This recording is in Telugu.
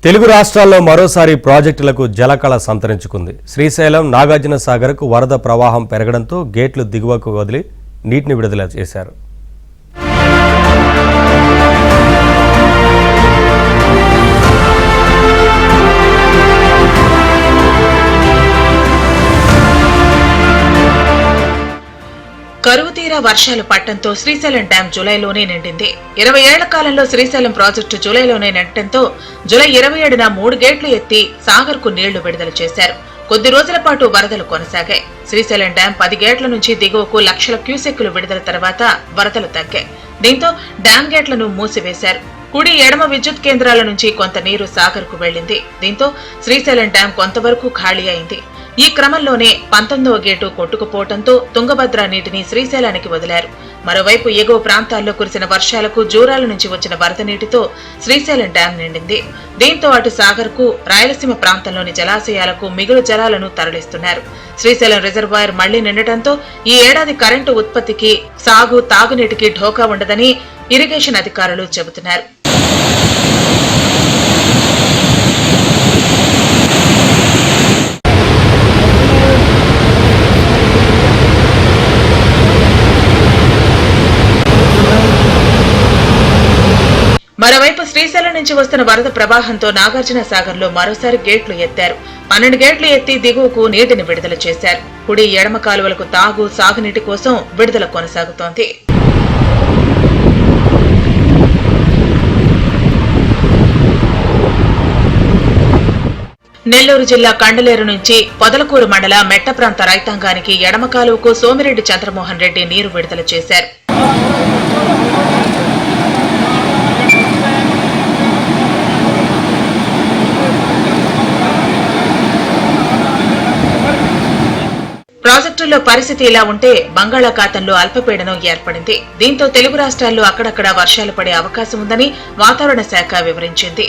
తెలుగు రాష్ట్రాల్లో మరోసారి ప్రాజెక్టులకు జలకళ సంతరించుకుంది. శ్రీశైలం, నాగార్జున సాగర్కు వరద ప్రవాహం పెరగడంతో గేట్లు దిగువకు వదిలి నీటిని విడుదల చేశారు. కరువు తీరా వర్షాలు పట్టడంతో శ్రీశైలం డ్యాం జూలైలోనే నిండింది. 20 ఏళ్ల కాలంలో శ్రీశైలం ప్రాజెక్టు జూలైలోనే నిండటంతో జూలై 27న 3 గేట్లు ఎత్తి సాగర్కు నీళ్లు విడుదల చేశారు. కొద్ది రోజుల పాటు వరదలు కొనసాగాయి. శ్రీశైలం డ్యాం 10 గేట్ల నుంచి దిగువకు లక్షల క్యూసెక్కులు విడుదల తర్వాత వరదలు తగ్గాయి. దీంతో డ్యాం గేట్లను మూసివేశారు. కుడి ఎడమ విద్యుత్ కేంద్రాల నుంచి కొంత నీరు సాగర్కు వెళ్లింది. దీంతో శ్రీశైలం డ్యాం కొంతవరకు ఖాళీ అయింది. ఈ క్రమంలోనే 19వ గేటు కొట్టుకుపోవడంతో తుంగభద్ర నీటిని శ్రీశైలానికి వదిలారు. మరోవైపు ఎగువ ప్రాంతాల్లో కురిసిన వర్షాలకు జూరాల నుంచి వచ్చిన వరద నీటితో శ్రీశైలం డ్యాం నిండింది. దీంతో అటు సాగర్కు, రాయలసీమ ప్రాంతంలోని జలాశయాలకు మిగులు జలాలను తరలిస్తున్నారు. శ్రీశైలం రిజర్వాయర్ మళ్లీ నిండటంతో ఈ ఏడాది కరెంటు ఉత్పత్తికి, సాగు, తాగునీటికి ఢోకా ఉండదని ఇరిగేషన్ అధికారులు చెబుతున్నారు. మరోవైపు శ్రీశైలం నుంచి వస్తున్న వరద ప్రవాహంతో నాగార్జున సాగర్లో మరోసారి గేట్లు ఎత్తారు. 12 గేట్లు ఎత్తి దిగువకు నీటిని విడుదల చేశారు. కుడి ఎడమ కాలువలకు తాగు, సాగునీటి కోసం విడుదల కొనసాగుతోంది. నెల్లూరు జిల్లా కండలేరు నుంచి పొదలకూరు మండల మెట్ట ప్రాంత రైతాంగానికి ఎడమ కాలువకు సోమిరెడ్డి చంద్రమోహన్ రెడ్డి నీరు విడుదల చేశారు. ప్రాజెక్టుల్లో పరిస్థితి ఇలా ఉంటే బంగాళాఖాతంలో అల్పపీడనం ఏర్పడింది. దీంతో తెలుగు రాష్ట్రాల్లో అక్కడక్కడ వర్షాలు పడే అవకాశం ఉందని వాతావరణ శాఖ వివరించింది.